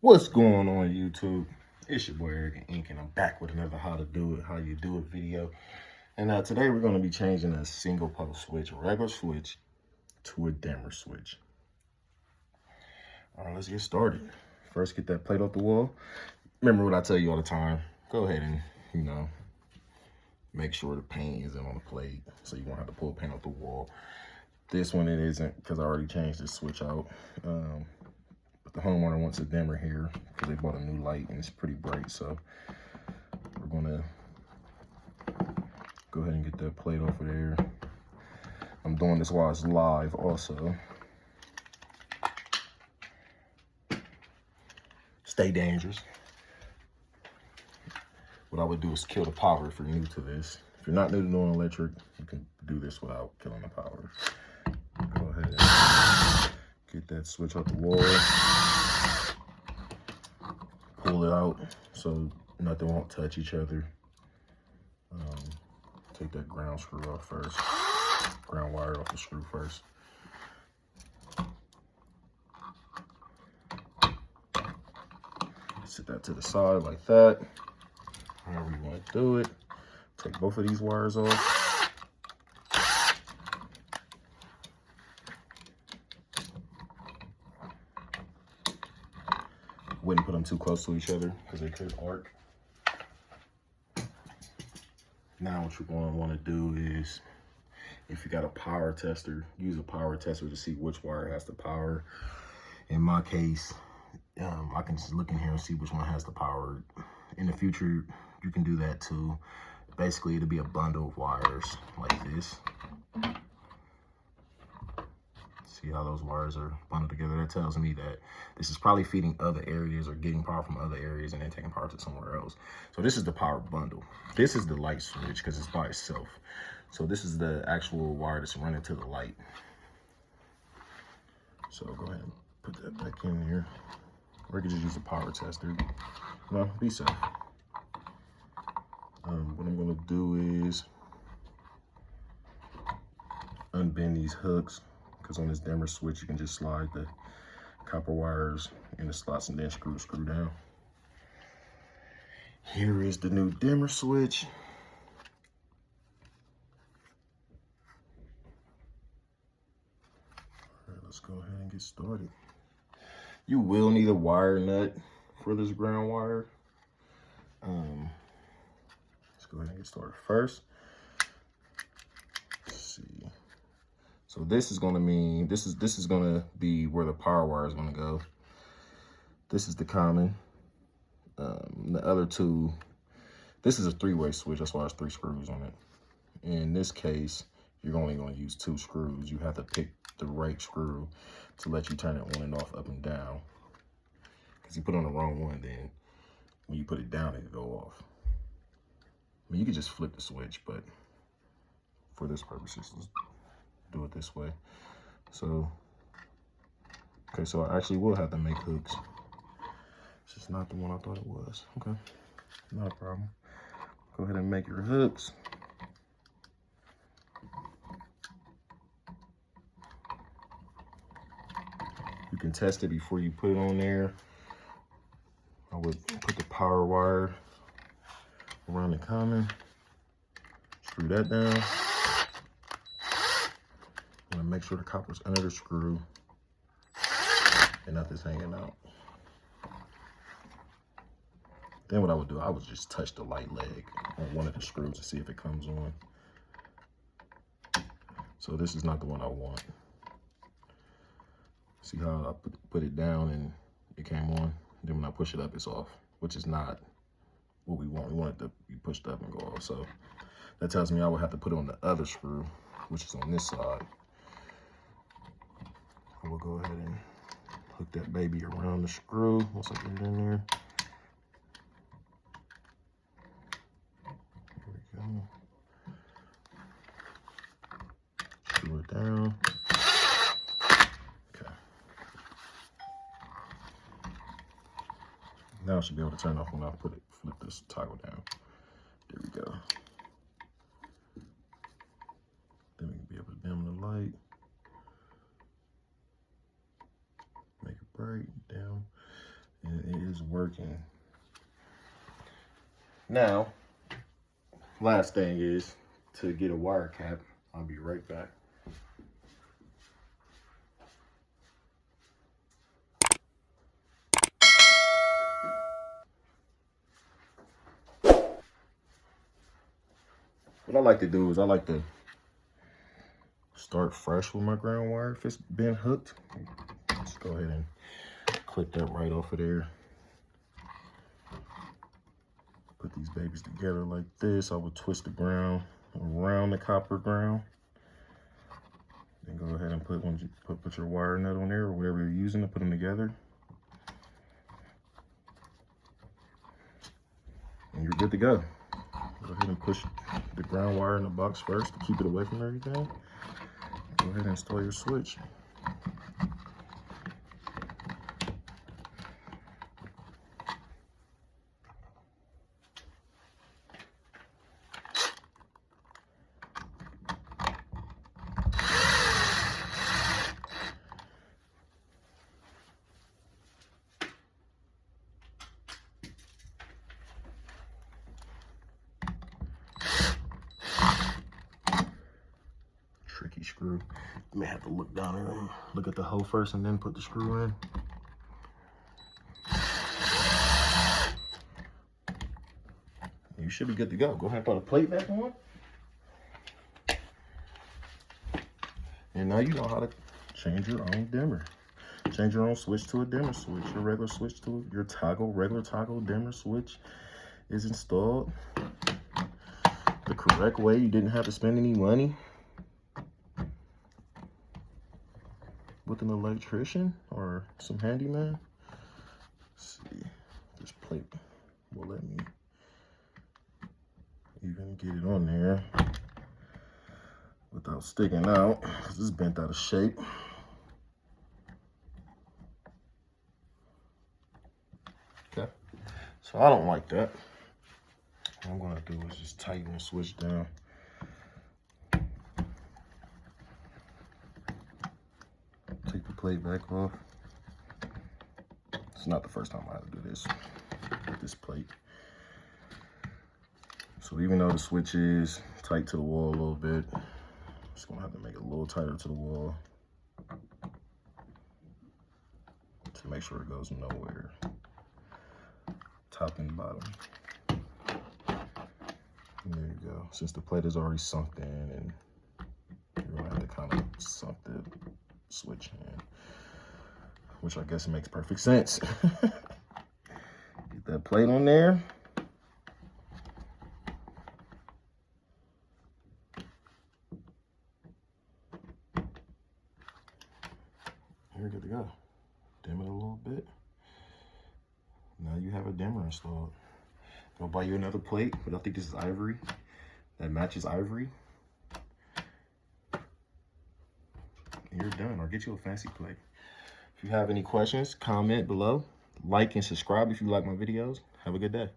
What's going on, YouTube? It's your boy Eric Ink, and I'm back with another how you do it video. And today we're going to be changing a single post switch, a regular switch, to a dimmer switch. All right, let's get started. First, get that plate off the wall. Remember what I tell you all the time. Go ahead and, make sure the paint isn't on the plate, so you won't have to pull paint off the wall. This one, it isn't, because I already changed this switch out. But the homeowner wants a dimmer here because they bought a new light and it's pretty bright. So we're gonna go ahead and get that plate off of there. I'm doing this while it's live also. Stay dangerous. What I would do is kill the power if you're new to this. If you're not new to doing electric, you can do this without killing the power. Go ahead and get that switch off the wall. Pull it out so nothing won't touch each other. Take that ground screw off first. Ground wire off the screw first. Set that to the side like that. However you want to do it. Take both of these wires off. Wouldn't put them too close to each other because they could arc. Now what you're going to want to do is, if you got a power tester, use a power tester to see which wire has the power. In my case, I can just look in here and see which one has the power. In the future, you can do that too. Basically, it'll be a bundle of wires like this. See how those wires are bundled together? That tells me that this is probably feeding other areas or getting power from other areas and then taking power to somewhere else. So this is the power bundle. This is the light switch because it's by itself. So this is the actual wire that's running to the light. So go ahead and put that back in here. Or you could just use a power tester. No, be safe. What I'm gonna do is unbend these hooks, because on this dimmer switch you can just slide the copper wires in the slots and then screw down. Here is the new dimmer switch. All right, let's go ahead and get started. You will need a wire nut for this ground wire. Let's go ahead and get started first. Let's see. So this is going to mean, this is going to be where the power wire is going to go. This is the common. The other two, this is a three-way switch. That's why there's 3 screws on it. In this case, you're only going to use 2 screws. You have to pick the right screw to let you turn it on and off, up and down. Because you put on the wrong one, then when you put it down, it will go off. I mean, you could just flip the switch, but for this purpose, let's do it this way. So, okay, so I actually will have to make hooks. It's just not the one I thought it was. Okay, not a problem. Go ahead and make your hooks. You can test it before you put it on there. I would put the power wire around the common, screw that down. And make sure the copper's under the screw and nothing's hanging out. Then what I would do, I would just touch the light leg on one of the screws to see if it comes on. So this is not the one I want. See how I put it down and it came on? Then when I push it up, it's off, which is not what we want. We want it to be pushed up and go off. So that tells me I would have to put it on the other screw, which is on this side. I will go ahead and hook that baby around the screw once I get it in there. There we go. Screw it down. Okay. Now I should be able to turn off when I flip this toggle down. There we go. Then we can be able to dim the light. Make it bright, down. And working. Now, last thing is to get a wire cap. I'll be right back. What I like to do is I like to start fresh with my ground wire if it's been hooked. Let's go ahead and clip that right off of there. Put these babies together like this. I would twist the ground around the copper ground. Then go ahead and put your wire nut on there or whatever you're using to put them together. And you're good to go. Go ahead and push the ground wire in the box first to keep it away from everything. Go ahead and install your switch. Tricky screw. You may have to look down there and look at the hole first and then put the screw in. You should be good to go. Go ahead and put a plate back on. And now you know how to change your own dimmer. Change your own switch to a dimmer switch. Your regular switch to your regular toggle dimmer switch is installed the correct way. You didn't have to spend any money with an electrician or some handyman. Let's see, this plate will let me even get it on there without sticking out because it's bent out of shape. Okay, so I don't like that. What I'm gonna do is just tighten the switch down. Take the plate back off. It's not the first time I had to do this with this plate. So even though the switch is tight to the wall a little bit, I'm just gonna have to make it a little tighter to the wall to make sure it goes nowhere. Top and bottom. And there you go. Since the plate is already sunk in, and you're gonna have to kind of sunk the switch in, which I guess makes perfect sense. Get that plate on there. You're good to go. Dim it a little bit. Now you have a dimmer installed. I'll buy you another plate, but I think this is ivory. That matches ivory. And you're done, or get you a fancy plate. If you have any questions, comment below. Like and subscribe if you like my videos. Have a good day.